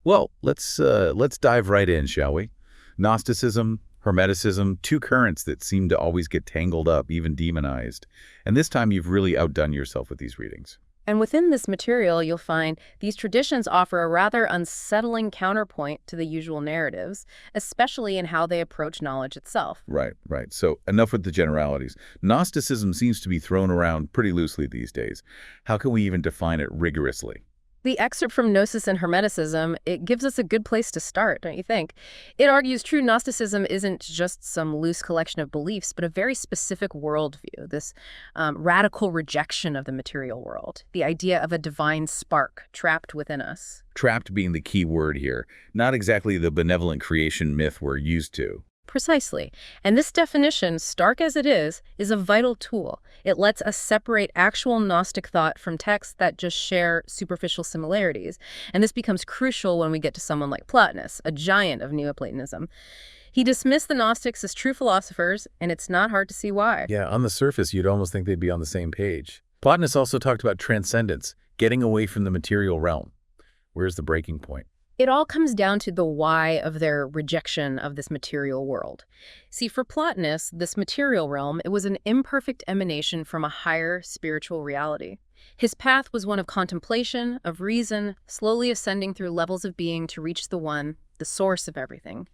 Well, let's dive right in, shall we? Gnosticism, Hermeticism, two currents that seem to always get tangled up, even demonized. And this time you've really outdone yourself with these readings. And within this material, you'll find these traditions offer a rather unsettling counterpoint to the usual narratives, especially in how they approach knowledge itself. Right, right. So enough with the generalities. Gnosticism seems to be thrown around pretty loosely these days. How can we even define it rigorously? The excerpt from Gnosis and Hermeticism, it gives us a good place to start, don't you think? It argues true Gnosticism isn't just some loose collection of beliefs, but a very specific worldview, this radical rejection of the material world, the idea of a divine spark trapped within us. Trapped being the key word here, not exactly the benevolent creation myth we're used to. Precisely. And this definition, stark as it is a vital tool. It lets us separate actual Gnostic thought from texts that just share superficial similarities. And this becomes crucial when we get to someone like Plotinus, a giant of Neoplatonism. He dismissed the Gnostics as true philosophers, and it's not hard to see why. Yeah, on the surface, you'd almost think they'd be on the same page. Plotinus also talked about transcendence, getting away from the material realm. Where's the breaking point? It all comes down to the why of their rejection of this material world. See, for Plotinus, this material realm, it was an imperfect emanation from a higher spiritual reality. His path was one of contemplation, of reason, slowly ascending through levels of being to reach the one, the source of everything.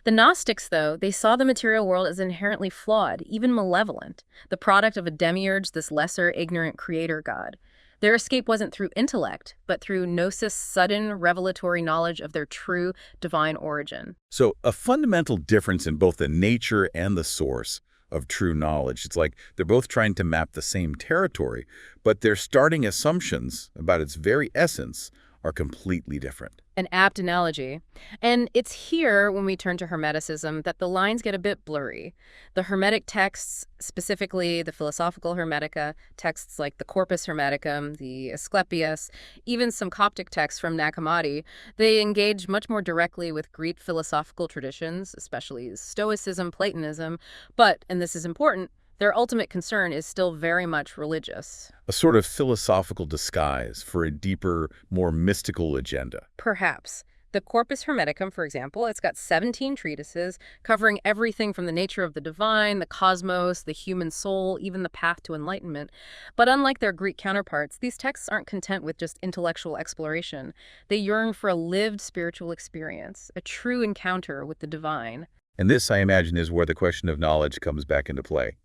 The Gnostics, though, they saw the material world as inherently flawed, even malevolent, the product of a demiurge, this lesser, ignorant creator god. Their escape wasn't through intellect, but through gnosis' sudden revelatory knowledge of their true divine origin. So a fundamental difference in both the nature and the source of true knowledge. It's like they're both trying to map the same territory, but their starting assumptions about its very essence are completely different. An apt analogy. And it's here, when we turn to Hermeticism, that the lines get a bit blurry. The Hermetic texts, specifically the Philosophical Hermetica, texts like the Corpus Hermeticum, the Asclepius, even some Coptic texts from Nag Hammadi, they engage much more directly with Greek philosophical traditions, especially Stoicism, Platonism, but, and this is important, their ultimate concern is still very much religious. A sort of philosophical disguise for a deeper, more mystical agenda. Perhaps. The Corpus Hermeticum, for example, it's got 17 treatises covering everything from the nature of the divine, the cosmos, the human soul, even the path to enlightenment. But unlike their Greek counterparts, these texts aren't content with just intellectual exploration. They yearn for a lived spiritual experience, a true encounter with the divine. And this, I imagine, is where the question of knowledge comes back into play.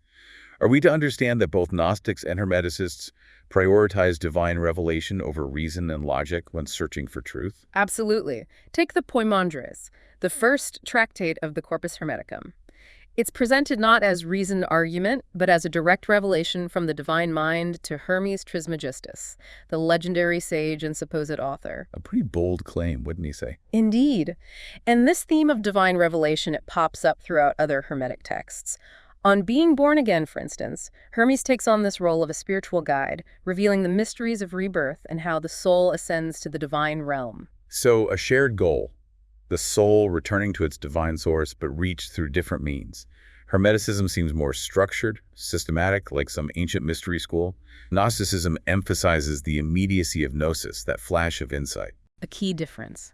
Are we to understand that both Gnostics and Hermeticists prioritize divine revelation over reason and logic when searching for truth? Absolutely. Take the Poimandres, the first tractate of the Corpus Hermeticum. It's presented not as reasoned argument, but as a direct revelation from the divine mind to Hermes Trismegistus, the legendary sage and supposed author. A pretty bold claim, wouldn't he say? Indeed. And this theme of divine revelation, it pops up throughout other Hermetic texts. On being born again, for instance, Hermes takes on this role of a spiritual guide, revealing the mysteries of rebirth and how the soul ascends to the divine realm. So a shared goal, the soul returning to its divine source, but reached through different means. Hermeticism seems more structured, systematic, like some ancient mystery school. Gnosticism emphasizes the immediacy of gnosis, that flash of insight. A key difference.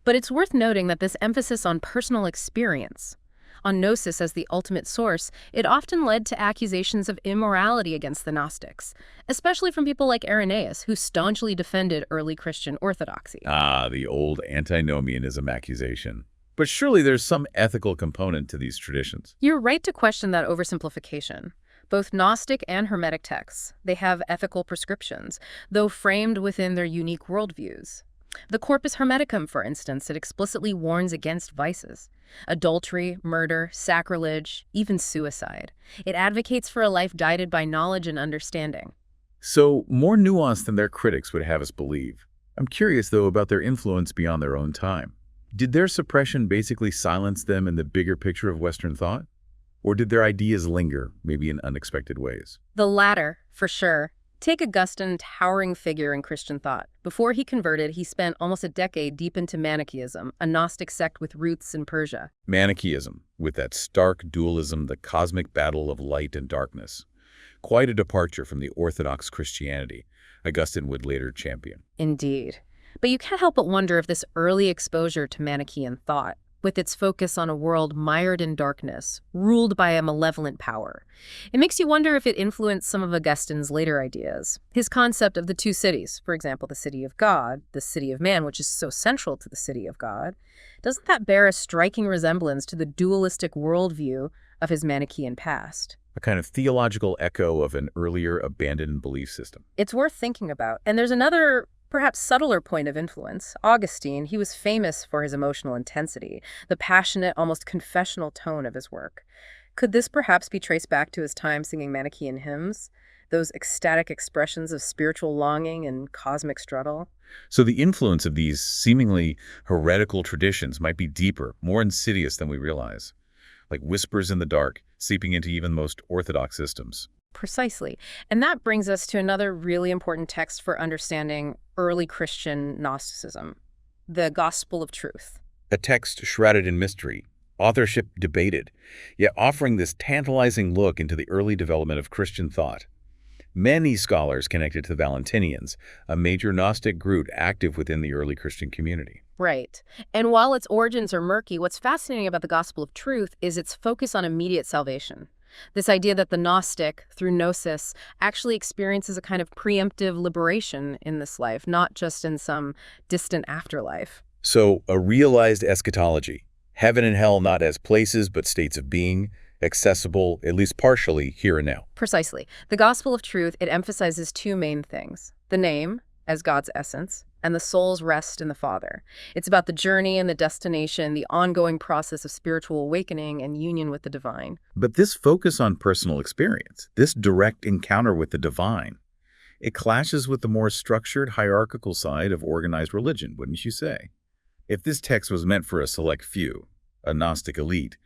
But it's worth noting that this emphasis on personal experience, on gnosis as the ultimate source, it often led to accusations of immorality against the Gnostics, especially from people like Irenaeus, who staunchly defended early Christian orthodoxy. Ah, the old antinomianism accusation. But surely there's some ethical component to these traditions. You're right to question that oversimplification. Both Gnostic and Hermetic texts, they have ethical prescriptions, though framed within their unique worldviews. The Corpus Hermeticum, for instance, it explicitly warns against vices. Adultery, murder, sacrilege, even suicide. It advocates for a life guided by knowledge and understanding. So, more nuanced than their critics would have us believe. I'm curious, though, about their influence beyond their own time. Did their suppression basically silence them in the bigger picture of Western thought? Or did their ideas linger, maybe in unexpected ways? The latter, for sure. Take Augustine, towering figure in Christian thought. Before he converted, he spent almost a decade deep into Manichaeism, a Gnostic sect with roots in Persia. Manichaeism, with that stark dualism, the cosmic battle of light and darkness. Quite a departure from the Orthodox Christianity Augustine would later champion. Indeed. But you can't help but wonder if this early exposure to Manichaean thought, with its focus on a world mired in darkness, ruled by a malevolent power, it makes you wonder if it influenced some of Augustine's later ideas. His concept of the two cities, for example, the city of God, the city of man, which is so central to the city of God, doesn't that bear a striking resemblance to the dualistic worldview of his Manichaean past? A kind of theological echo of an earlier abandoned belief system. It's worth thinking about. And there's another, perhaps subtler point of influence. Augustine, he was famous for his emotional intensity, the passionate, almost confessional tone of his work. Could this perhaps be traced back to his time singing Manichaean hymns, those ecstatic expressions of spiritual longing and cosmic struggle? So the influence of these seemingly heretical traditions might be deeper, more insidious than we realize, like whispers in the dark, seeping into even the most orthodox systems. Precisely. And that brings us to another really important text for understanding early Christian Gnosticism, the Gospel of Truth. A text shrouded in mystery, authorship debated, yet offering this tantalizing look into the early development of Christian thought. Many scholars connected to the Valentinians, a major Gnostic group active within the early Christian community. Right. And while its origins are murky, what's fascinating about the Gospel of Truth is its focus on immediate salvation. This idea that the Gnostic, through Gnosis, actually experiences a kind of preemptive liberation in this life, not just in some distant afterlife. So, a realized eschatology, heaven and hell not as places but states of being, accessible, at least partially, here and now. Precisely. The Gospel of Truth, it emphasizes two main things: the name, as God's essence, and the soul's rest in the Father. It's about the journey and the destination, the ongoing process of spiritual awakening and union with the divine. But this focus on personal experience, this direct encounter with the divine, it clashes with the more structured, hierarchical side of organized religion, wouldn't you say? If this text was meant for a select few, a Gnostic elite,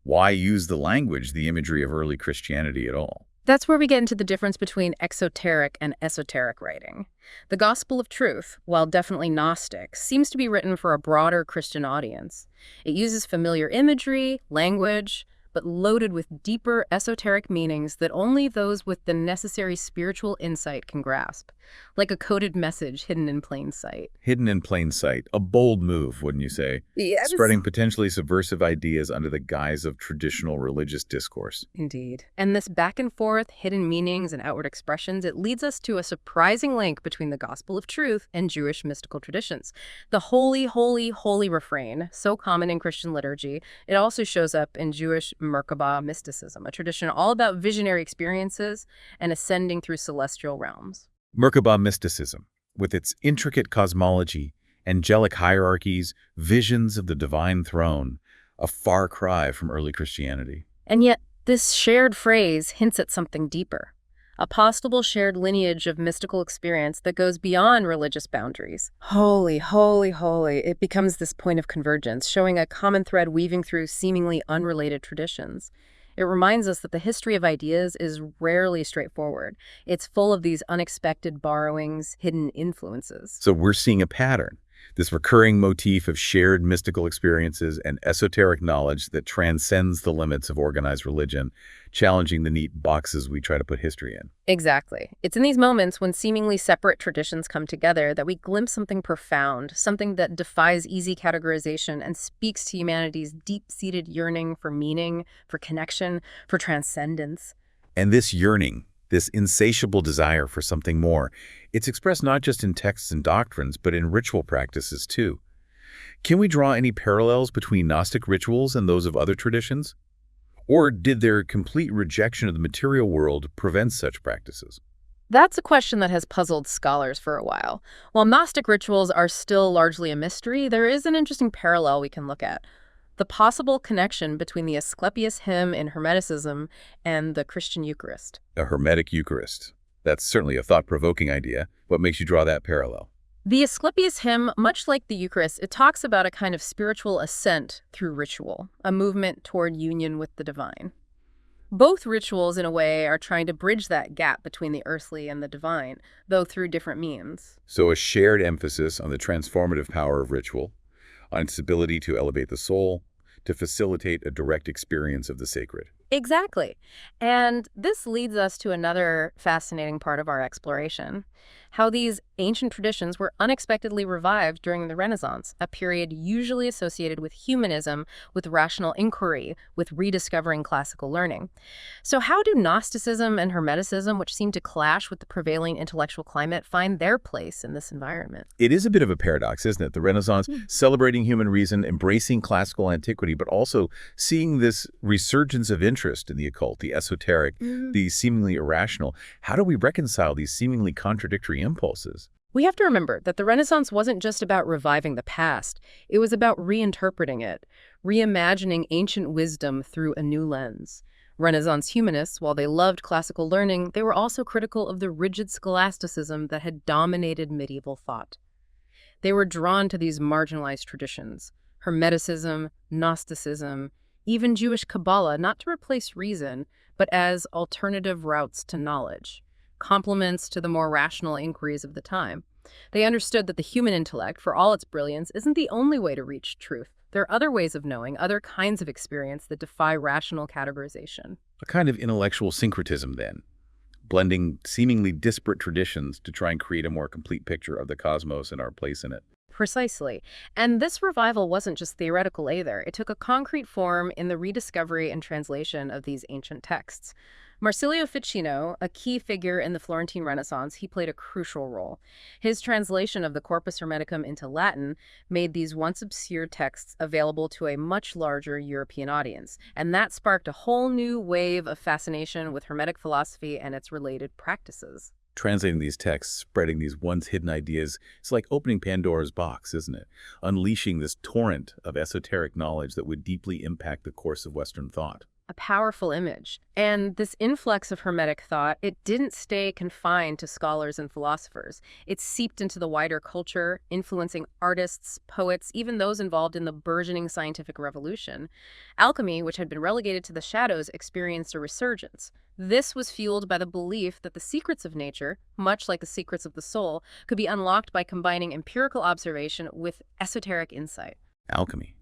why use the language, the imagery of early Christianity at all? That's where we get into the difference between exoteric and esoteric writing. The Gospel of Truth, while definitely Gnostic, seems to be written for a broader Christian audience. It uses familiar imagery, language, but loaded with deeper esoteric meanings that only those with the necessary spiritual insight can grasp, like a coded message hidden in plain sight. Hidden in plain sight, a bold move, wouldn't you say? Yes. Spreading potentially subversive ideas under the guise of traditional religious discourse. Indeed. And this back and forth, hidden meanings and outward expressions, it leads us to a surprising link between the Gospel of Truth and Jewish mystical traditions. The holy, holy, holy refrain, so common in Christian liturgy, it also shows up in Jewish Merkabah mysticism, a tradition all about visionary experiences and ascending through celestial realms. Merkabah mysticism, with its intricate cosmology, angelic hierarchies, visions of the divine throne, a far cry from early Christianity. And yet, this shared phrase hints at something deeper, a possible shared lineage of mystical experience that goes beyond religious boundaries. Holy, holy, holy. It becomes this point of convergence, showing a common thread weaving through seemingly unrelated traditions. It reminds us that the history of ideas is rarely straightforward. It's full of these unexpected borrowings, hidden influences. So we're seeing a pattern, this recurring motif of shared mystical experiences and esoteric knowledge that transcends the limits of organized religion, challenging the neat boxes we try to put history in. Exactly. It's in these moments when seemingly separate traditions come together that we glimpse something profound, something that defies easy categorization and speaks to humanity's deep-seated yearning for meaning, for connection, for transcendence. And this yearning, this insatiable desire for something more, it's expressed not just in texts and doctrines, but in ritual practices too. Can we draw any parallels between Gnostic rituals and those of other traditions? Or did their complete rejection of the material world prevent such practices? That's a question that has puzzled scholars for a while. While Gnostic rituals are still largely a mystery, there is an interesting parallel we can look at: the possible connection between the Asclepius hymn in Hermeticism and the Christian Eucharist. A Hermetic Eucharist. That's certainly a thought-provoking idea. What makes you draw that parallel? The Asclepius hymn, much like the Eucharist, it talks about a kind of spiritual ascent through ritual, a movement toward union with the divine. Both rituals, in a way, are trying to bridge that gap between the earthly and the divine, though through different means. So a shared emphasis on the transformative power of ritual, on its ability to elevate the soul, to facilitate a direct experience of the sacred. Exactly. And this leads us to another fascinating part of our exploration. how these ancient traditions were unexpectedly revived during the Renaissance, a period usually associated with humanism, with rational inquiry, with rediscovering classical learning. So how do Gnosticism and Hermeticism, which seem to clash with the prevailing intellectual climate, find their place in this environment? It is a bit of a paradox, isn't it? The Renaissance, celebrating human reason, embracing classical antiquity, but also seeing this resurgence of interest in the occult, the esoteric, the seemingly irrational. How do we reconcile these seemingly contradictory impulses? We have to remember that the Renaissance wasn't just about reviving the past. It was about reinterpreting it, reimagining ancient wisdom through a new lens. Renaissance humanists, while they loved classical learning, they were also critical of the rigid scholasticism that had dominated medieval thought. They were drawn to these marginalized traditions, Hermeticism, Gnosticism, even Jewish Kabbalah, not to replace reason, but as alternative routes to knowledge, complements to the more rational inquiries of the time. They understood that the human intellect, for all its brilliance, isn't the only way to reach truth. There are other ways of knowing, other kinds of experience that defy rational categorization. A kind of intellectual syncretism, then, blending seemingly disparate traditions to try and create a more complete picture of the cosmos and our place in it. Precisely. And this revival wasn't just theoretical either. It took a concrete form in the rediscovery and translation of these ancient texts. Marsilio Ficino, a key figure in the Florentine Renaissance, he played a crucial role. His translation of the Corpus Hermeticum into Latin made these once obscure texts available to a much larger European audience, and that sparked a whole new wave of fascination with Hermetic philosophy and its related practices. Translating these texts, spreading these once hidden ideas, it's like opening Pandora's box, isn't it? Unleashing this torrent of esoteric knowledge that would deeply impact the course of Western thought. A powerful image. And this influx of Hermetic thought, it didn't stay confined to scholars and philosophers. It seeped into the wider culture, influencing artists, poets, even those involved in the burgeoning scientific revolution. Alchemy, which had been relegated to the shadows, experienced a resurgence. This was fueled by the belief that the secrets of nature, much like the secrets of the soul, could be unlocked by combining empirical observation with esoteric insight. Alchemy.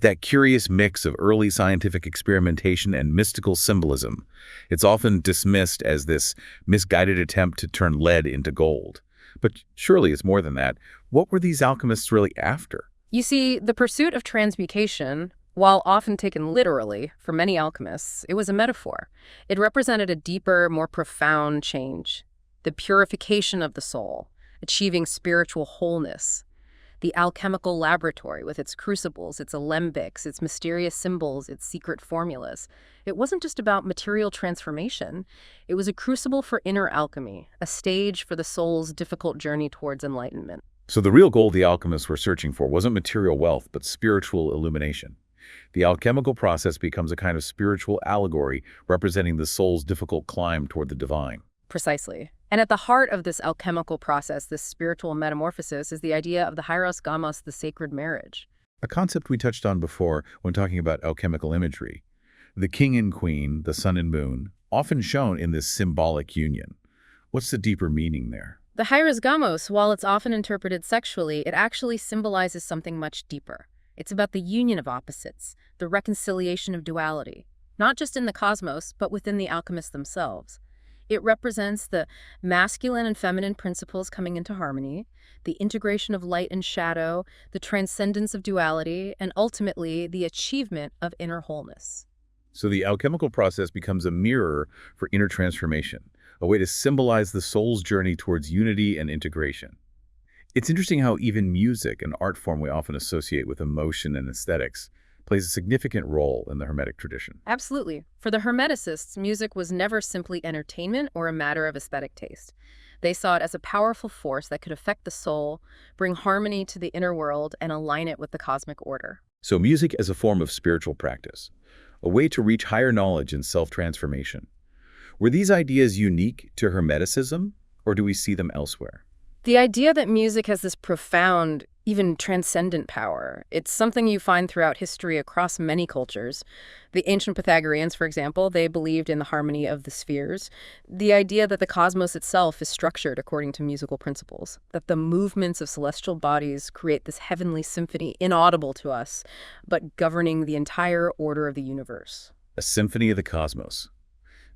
That curious mix of early scientific experimentation and mystical symbolism. It's often dismissed as this misguided attempt to turn lead into gold. But surely it's more than that. What were these alchemists really after? You see, the pursuit of transmutation, while often taken literally for many alchemists, it was a metaphor. It represented a deeper, more profound change. The purification of the soul, achieving spiritual wholeness. The alchemical laboratory with its crucibles, its alembics, its mysterious symbols, its secret formulas. It wasn't just about material transformation. It was a crucible for inner alchemy, a stage for the soul's difficult journey towards enlightenment. So the real goal the alchemists were searching for wasn't material wealth, but spiritual illumination. The alchemical process becomes a kind of spiritual allegory representing the soul's difficult climb toward the divine. Precisely. And at the heart of this alchemical process, this spiritual metamorphosis, is the idea of the hieros gamos, the sacred marriage. A concept we touched on before when talking about alchemical imagery. The king and queen, the sun and moon, often shown in this symbolic union. What's the deeper meaning there? The hieros gamos, while it's often interpreted sexually, it actually symbolizes something much deeper. It's about the union of opposites, the reconciliation of duality, not just in the cosmos, but within the alchemists themselves. It represents the masculine and feminine principles coming into harmony, the integration of light and shadow, the transcendence of duality, and ultimately the achievement of inner wholeness. So the alchemical process becomes a mirror for inner transformation, a way to symbolize the soul's journey towards unity and integration. It's interesting how even music, an art form we often associate with emotion and aesthetics, plays a significant role in the Hermetic tradition. Absolutely. For the Hermeticists, music was never simply entertainment or a matter of aesthetic taste. They saw it as a powerful force that could affect the soul, bring harmony to the inner world, and align it with the cosmic order. So music as a form of spiritual practice, a way to reach higher knowledge and self-transformation. Were these ideas unique to Hermeticism, or do we see them elsewhere? The idea that music has this profound, even transcendent power, it's something you find throughout history across many cultures. The ancient Pythagoreans, for example, they believed in the harmony of the spheres. The idea that the cosmos itself is structured according to musical principles, that the movements of celestial bodies create this heavenly symphony inaudible to us, but governing the entire order of the universe. A symphony of the cosmos.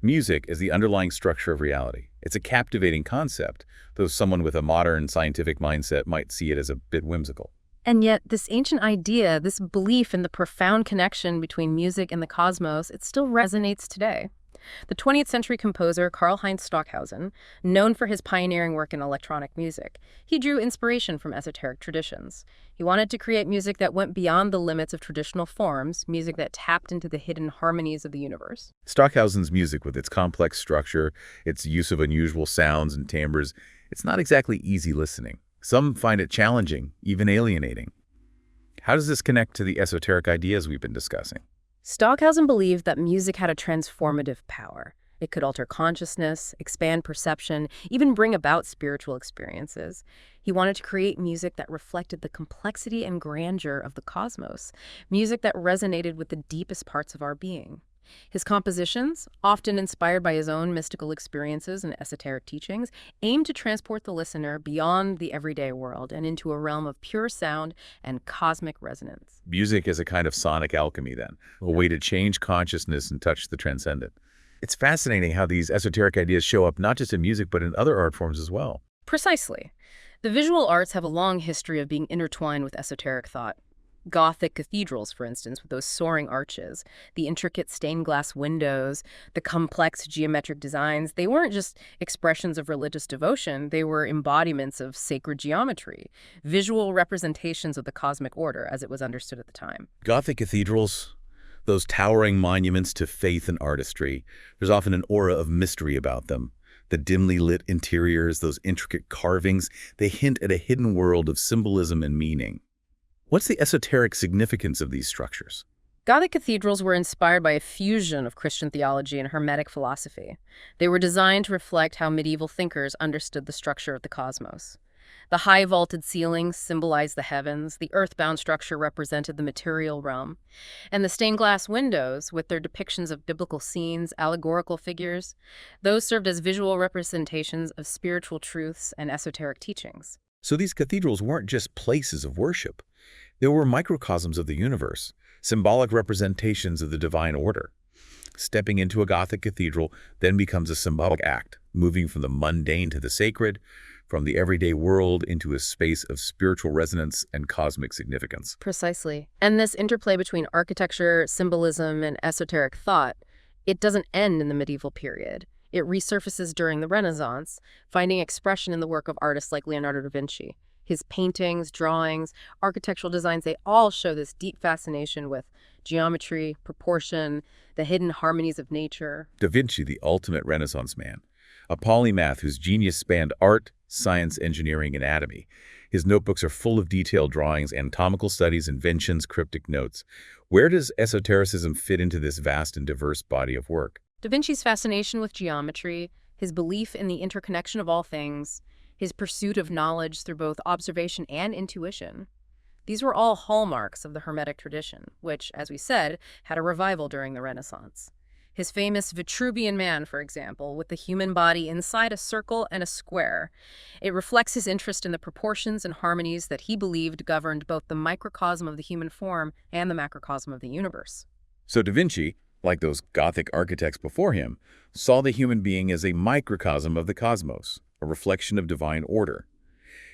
Music is the underlying structure of reality. It's a captivating concept, though someone with a modern scientific mindset might see it as a bit whimsical. And yet, this ancient idea, this belief in the profound connection between music and the cosmos, it still resonates today. The 20th century composer Karl-Heinz Stockhausen, known for his pioneering work in electronic music, he drew inspiration from esoteric traditions. He wanted to create music that went beyond the limits of traditional forms, music that tapped into the hidden harmonies of the universe. Stockhausen's music, with its complex structure, its use of unusual sounds and timbres, it's not exactly easy listening. Some find it challenging, even alienating. How does this connect to the esoteric ideas we've been discussing? Stockhausen believed that music had a transformative power. It could alter consciousness, expand perception, even bring about spiritual experiences. He wanted to create music that reflected the complexity and grandeur of the cosmos, music that resonated with the deepest parts of our being. His compositions, often inspired by his own mystical experiences and esoteric teachings, aimed to transport the listener beyond the everyday world and into a realm of pure sound and cosmic resonance. Music is a kind of sonic alchemy, then, a way to change consciousness and touch the transcendent. It's fascinating how these esoteric ideas show up not just in music, but in other art forms as well. Precisely. The visual arts have a long history of being intertwined with esoteric thought. Gothic cathedrals, for instance, with those soaring arches, the intricate stained glass windows, the complex geometric designs, they weren't just expressions of religious devotion, they were embodiments of sacred geometry, visual representations of the cosmic order as it was understood at the time. Gothic cathedrals, those towering monuments to faith and artistry, there's often an aura of mystery about them. The dimly lit interiors, those intricate carvings, they hint at a hidden world of symbolism and meaning. What's the esoteric significance of these structures? Gothic cathedrals were inspired by a fusion of Christian theology and Hermetic philosophy. They were designed to reflect how medieval thinkers understood the structure of the cosmos. The high vaulted ceilings symbolized the heavens, the earthbound structure represented the material realm, and the stained glass windows, with their depictions of biblical scenes, allegorical figures, those served as visual representations of spiritual truths and esoteric teachings. So these cathedrals weren't just places of worship. They were microcosms of the universe, symbolic representations of the divine order. Stepping into a Gothic cathedral then becomes a symbolic act, moving from the mundane to the sacred, from the everyday world into a space of spiritual resonance and cosmic significance. Precisely. And this interplay between architecture, symbolism, and esoteric thought, it doesn't end in the medieval period. It resurfaces during the Renaissance, finding expression in the work of artists like Leonardo da Vinci. His paintings, drawings, architectural designs, they all show this deep fascination with geometry, proportion, the hidden harmonies of nature. Da Vinci, the ultimate Renaissance man, a polymath whose genius spanned art, science, engineering, and anatomy. His notebooks are full of detailed drawings, anatomical studies, inventions, cryptic notes. Where does esotericism fit into this vast and diverse body of work? Da Vinci's fascination with geometry, his belief in the interconnection of all things, his pursuit of knowledge through both observation and intuition. These were all hallmarks of the Hermetic tradition, which, as we said, had a revival during the Renaissance. His famous Vitruvian Man, for example, with the human body inside a circle and a square. It reflects his interest in the proportions and harmonies that he believed governed both the microcosm of the human form and the macrocosm of the universe. So Da Vinci, like those Gothic architects before him, saw the human being as a microcosm of the cosmos, a reflection of divine order.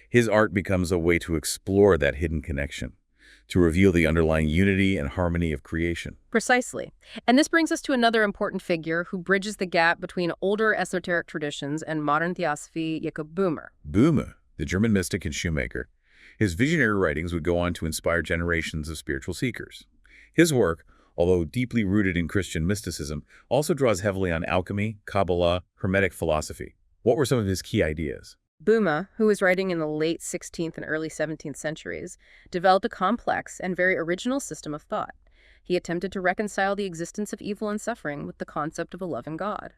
His art becomes a way to explore that hidden connection, to reveal the underlying unity and harmony of creation. Precisely. And this brings us to another important figure who bridges the gap between older esoteric traditions and modern theosophy, Jacob Böhmer. Böhmer, the German mystic and shoemaker. His visionary writings would go on to inspire generations of spiritual seekers. His work, although deeply rooted in Christian mysticism, also draws heavily on alchemy, Kabbalah, Hermetic philosophy. What were some of his key ideas? Böhmer, who was writing in the late 16th and early 17th centuries, developed a complex and very original system of thought. He attempted to reconcile the existence of evil and suffering with the concept of a loving God.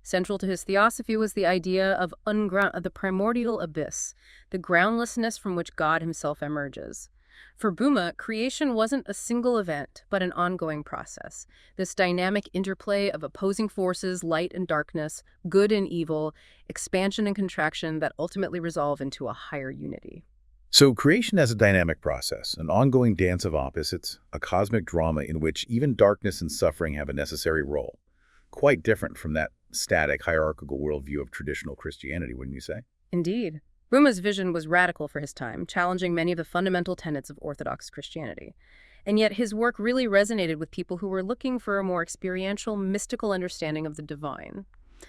Central to his theosophy was the idea of the primordial abyss, the groundlessness from which God himself emerges. For Böhmer, creation wasn't a single event, but an ongoing process. This dynamic interplay of opposing forces, light and darkness, good and evil, expansion and contraction that ultimately resolve into a higher unity. So creation as a dynamic process, an ongoing dance of opposites, a cosmic drama in which even darkness and suffering have a necessary role. Quite different from that static, hierarchical worldview of traditional Christianity, wouldn't you say? Indeed. Ruma's vision was radical for his time, challenging many of the fundamental tenets of Orthodox Christianity. And yet his work really resonated with people who were looking for a more experiential, mystical understanding of the divine.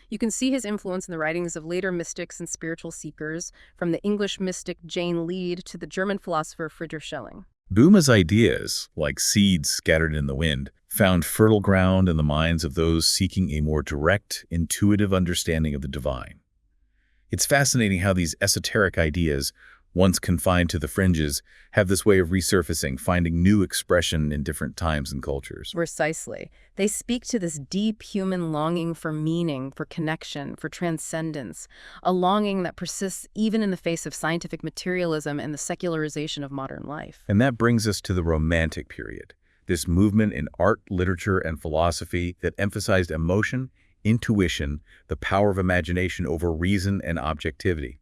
You can see his influence in the writings of later mystics and spiritual seekers, from the English mystic Jane Lead to the German philosopher Friedrich Schelling. Boehme's ideas, like seeds scattered in the wind, found fertile ground in the minds of those seeking a more direct, intuitive understanding of the divine. It's fascinating how these esoteric ideas, once confined to the fringes, have this way of resurfacing, finding new expression in different times and cultures. Precisely. They speak to this deep human longing for meaning, for connection, for transcendence, a longing that persists even in the face of scientific materialism and the secularization of modern life. And that brings us to the Romantic period, this movement in art, literature, and philosophy that emphasized emotion, intuition, the power of imagination over reason and objectivity.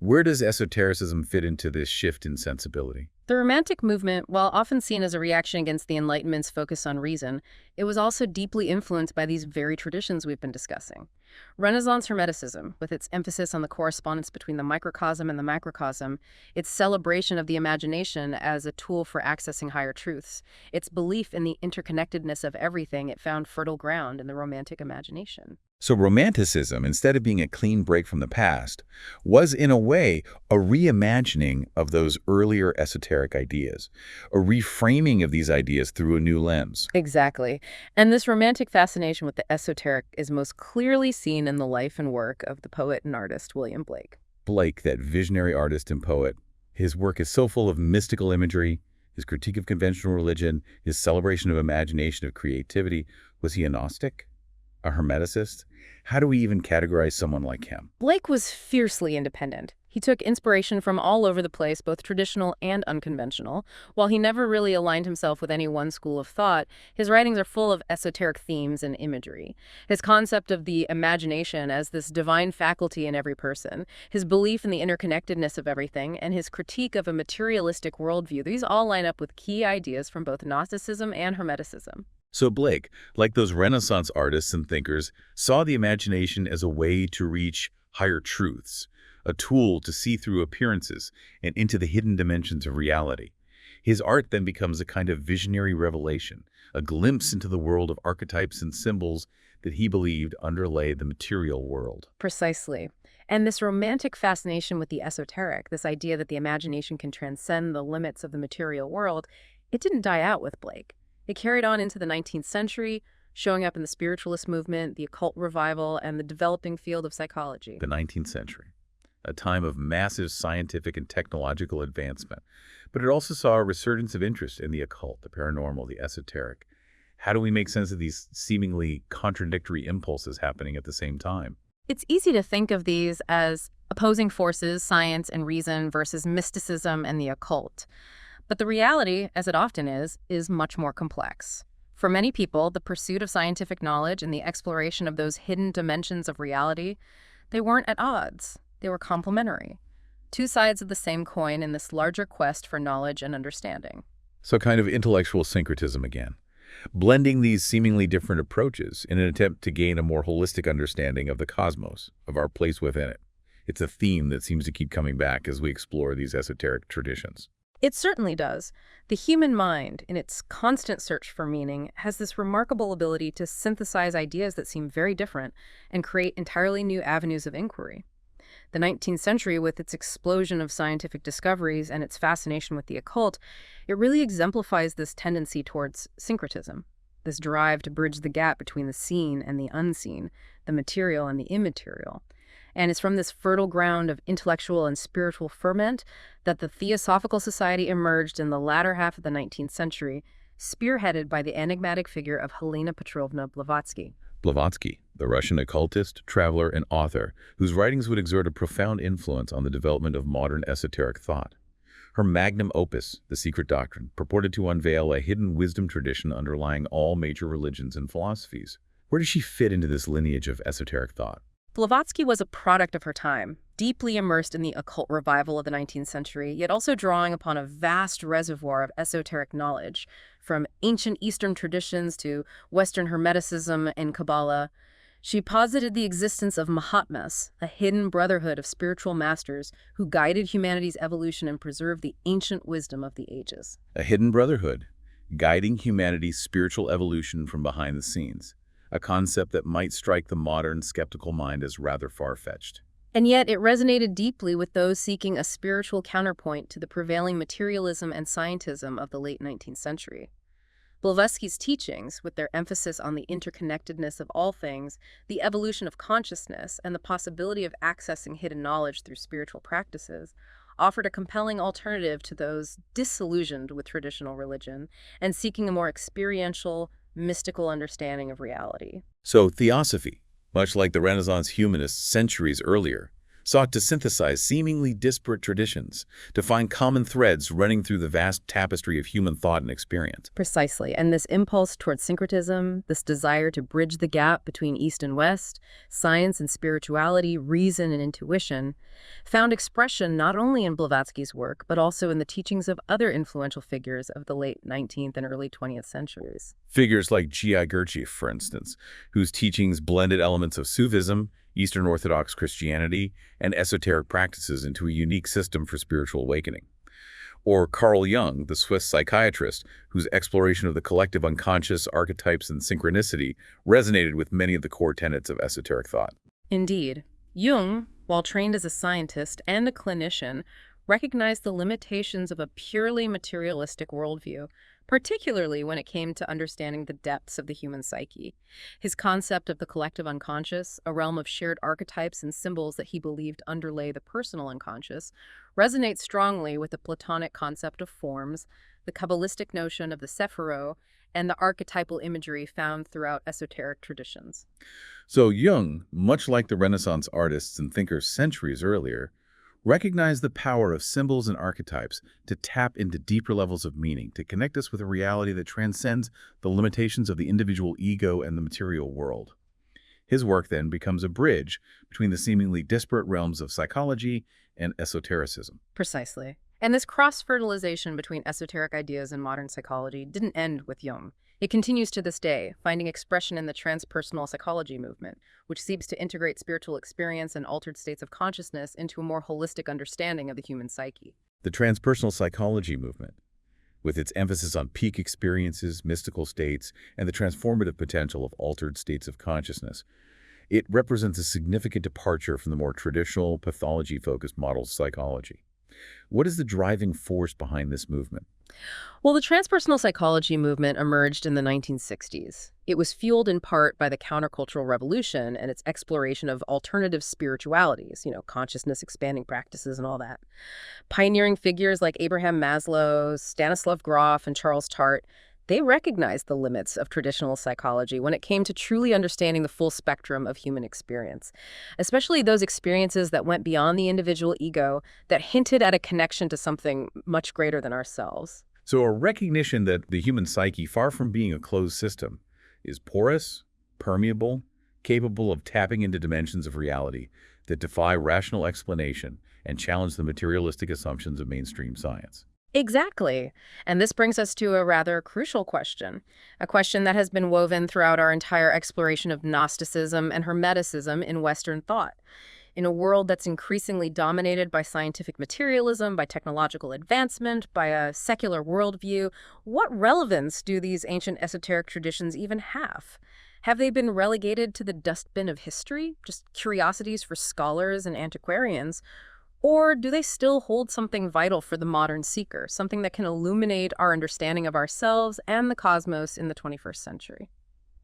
Where does esotericism fit into this shift in sensibility? The Romantic movement, while often seen as a reaction against the Enlightenment's focus on reason, it was also deeply influenced by these very traditions we've been discussing. Renaissance Hermeticism, with its emphasis on the correspondence between the microcosm and the macrocosm, its celebration of the imagination as a tool for accessing higher truths, its belief in the interconnectedness of everything, it found fertile ground in the Romantic imagination. So Romanticism, instead of being a clean break from the past, was in a way a reimagining of those earlier esoteric ideas, a reframing of these ideas through a new lens. Exactly. And this romantic fascination with the esoteric is most clearly seen in the life and work of the poet and artist William Blake. Blake, that visionary artist and poet, his work is so full of mystical imagery, his critique of conventional religion, his celebration of imagination, of creativity. Was he a Gnostic? A Hermeticist? How do we even categorize someone like him? Blake was fiercely independent. He took inspiration from all over the place, both traditional and unconventional. While he never really aligned himself with any one school of thought, his writings are full of esoteric themes and imagery. His concept of the imagination as this divine faculty in every person, his belief in the interconnectedness of everything, and his critique of a materialistic worldview, these all line up with key ideas from both Gnosticism and Hermeticism. So Blake, like those Renaissance artists and thinkers, saw the imagination as a way to reach higher truths, a tool to see through appearances and into the hidden dimensions of reality. His art then becomes a kind of visionary revelation, a glimpse into the world of archetypes and symbols that he believed underlay the material world. Precisely. And this romantic fascination with the esoteric, this idea that the imagination can transcend the limits of the material world, it didn't die out with Blake. It carried on into the 19th century, showing up in the spiritualist movement, the occult revival, and the developing field of psychology. The 19th century, a time of massive scientific and technological advancement. But it also saw a resurgence of interest in the occult, the paranormal, the esoteric. How do we make sense of these seemingly contradictory impulses happening at the same time? It's easy to think of these as opposing forces, science and reason versus mysticism and the occult. But the reality, as it often is much more complex. For many people, the pursuit of scientific knowledge and the exploration of those hidden dimensions of reality, they weren't at odds. They were complementary. Two sides of the same coin in this larger quest for knowledge and understanding. So kind of intellectual syncretism again, blending these seemingly different approaches in an attempt to gain a more holistic understanding of the cosmos, of our place within it. It's a theme that seems to keep coming back as we explore these esoteric traditions. It certainly does. The human mind, in its constant search for meaning, has this remarkable ability to synthesize ideas that seem very different and create entirely new avenues of inquiry. The 19th century, with its explosion of scientific discoveries and its fascination with the occult, it really exemplifies this tendency towards syncretism, this drive to bridge the gap between the seen and the unseen, the material and the immaterial. And it's from this fertile ground of intellectual and spiritual ferment that the Theosophical Society emerged in the latter half of the 19th century, spearheaded by the enigmatic figure of Helena Petrovna Blavatsky. Blavatsky, the Russian occultist, traveler, and author, whose writings would exert a profound influence on the development of modern esoteric thought. Her magnum opus, The Secret Doctrine, purported to unveil a hidden wisdom tradition underlying all major religions and philosophies. Where does she fit into this lineage of esoteric thought? Blavatsky was a product of her time. deeply immersed in the occult revival of the 19th century, yet also drawing upon a vast reservoir of esoteric knowledge, from ancient Eastern traditions to Western Hermeticism and Kabbalah. She posited the existence of Mahatmas, a hidden brotherhood of spiritual masters who guided humanity's evolution and preserved the ancient wisdom of the ages. A hidden brotherhood, guiding humanity's spiritual evolution from behind the scenes, a concept that might strike the modern skeptical mind as rather far-fetched. And yet it resonated deeply with those seeking a spiritual counterpoint to the prevailing materialism and scientism of the late 19th century. Blavatsky's teachings, with their emphasis on the interconnectedness of all things, the evolution of consciousness, and the possibility of accessing hidden knowledge through spiritual practices, offered a compelling alternative to those disillusioned with traditional religion and seeking a more experiential, mystical understanding of reality. So theosophy, much like the Renaissance humanists centuries earlier, sought to synthesize seemingly disparate traditions, to find common threads running through the vast tapestry of human thought and experience. Precisely. And this impulse toward syncretism, this desire to bridge the gap between East and West, science and spirituality, reason and intuition, found expression not only in Blavatsky's work, but also in the teachings of other influential figures of the late 19th and early 20th centuries. Figures like G.I. Gurdjieff, for instance, whose teachings blended elements of Sufism, Eastern Orthodox Christianity, and esoteric practices into a unique system for spiritual awakening. Or Carl Jung, the Swiss psychiatrist, whose exploration of the collective unconscious, archetypes, and synchronicity resonated with many of the core tenets of esoteric thought. Indeed. Jung, while trained as a scientist and a clinician, recognized the limitations of a purely materialistic worldview, particularly when it came to understanding the depths of the human psyche. His concept of the collective unconscious, a realm of shared archetypes and symbols that he believed underlay the personal unconscious, resonates strongly with the Platonic concept of forms, the Kabbalistic notion of the Sephirot, and the archetypal imagery found throughout esoteric traditions. So Jung, much like the Renaissance artists and thinkers centuries earlier, recognized the power of symbols and archetypes to tap into deeper levels of meaning, to connect us with a reality that transcends the limitations of the individual ego and the material world. His work then becomes a bridge between the seemingly disparate realms of psychology and esotericism. Precisely. And this cross-fertilization between esoteric ideas and modern psychology didn't end with Jung. It continues to this day, finding expression in the transpersonal psychology movement, which seeks to integrate spiritual experience and altered states of consciousness into a more holistic understanding of the human psyche. The transpersonal psychology movement, with its emphasis on peak experiences, mystical states, and the transformative potential of altered states of consciousness, it represents a significant departure from the more traditional, pathology-focused model of psychology. What is the driving force behind this movement? Well, the transpersonal psychology movement emerged in the 1960s. It was fueled in part by the countercultural revolution and its exploration of alternative spiritualities, consciousness expanding practices and all that. Pioneering figures like Abraham Maslow, Stanislav Grof, and Charles Tart, they recognized the limits of traditional psychology when it came to truly understanding the full spectrum of human experience, especially those experiences that went beyond the individual ego, that hinted at a connection to something much greater than ourselves. So a recognition that the human psyche, far from being a closed system, is porous, permeable, capable of tapping into dimensions of reality that defy rational explanation and challenge the materialistic assumptions of mainstream science. Exactly. And this brings us to a rather crucial question, a question that has been woven throughout our entire exploration of Gnosticism and Hermeticism in Western thought. In a world that's increasingly dominated by scientific materialism, by technological advancement, by a secular worldview, what relevance do these ancient esoteric traditions even have? Have they been relegated to the dustbin of history, just curiosities for scholars and antiquarians? Or do they still hold something vital for the modern seeker, something that can illuminate our understanding of ourselves and the cosmos in the 21st century?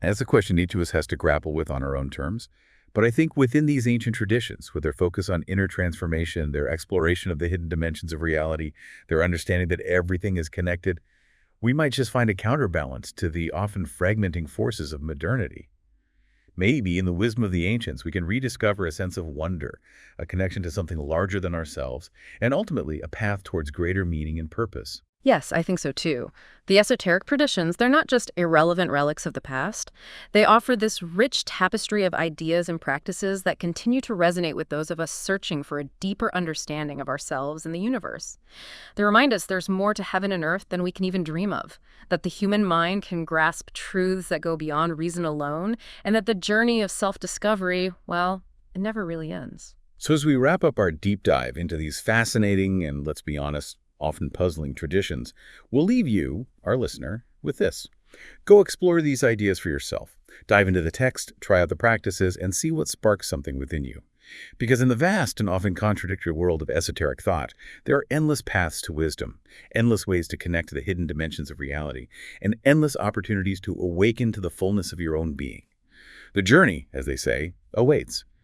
That's a question each of us has to grapple with on our own terms. But I think within these ancient traditions, with their focus on inner transformation, their exploration of the hidden dimensions of reality, their understanding that everything is connected, we might just find a counterbalance to the often fragmenting forces of modernity. Maybe in the wisdom of the ancients, we can rediscover a sense of wonder, a connection to something larger than ourselves, and ultimately a path towards greater meaning and purpose. Yes, I think so too. The esoteric traditions, they're not just irrelevant relics of the past. They offer this rich tapestry of ideas and practices that continue to resonate with those of us searching for a deeper understanding of ourselves and the universe. They remind us there's more to heaven and earth than we can even dream of, that the human mind can grasp truths that go beyond reason alone, and that the journey of self-discovery, well, it never really ends. So as we wrap up our deep dive into these fascinating and, let's be honest, often puzzling traditions, we'll leave you, our listener, with this. Go explore these ideas for yourself. Dive into the text, try out the practices, and see what sparks something within you. Because in the vast and often contradictory world of esoteric thought, there are endless paths to wisdom, endless ways to connect to the hidden dimensions of reality, and endless opportunities to awaken to the fullness of your own being. The journey, as they say, awaits.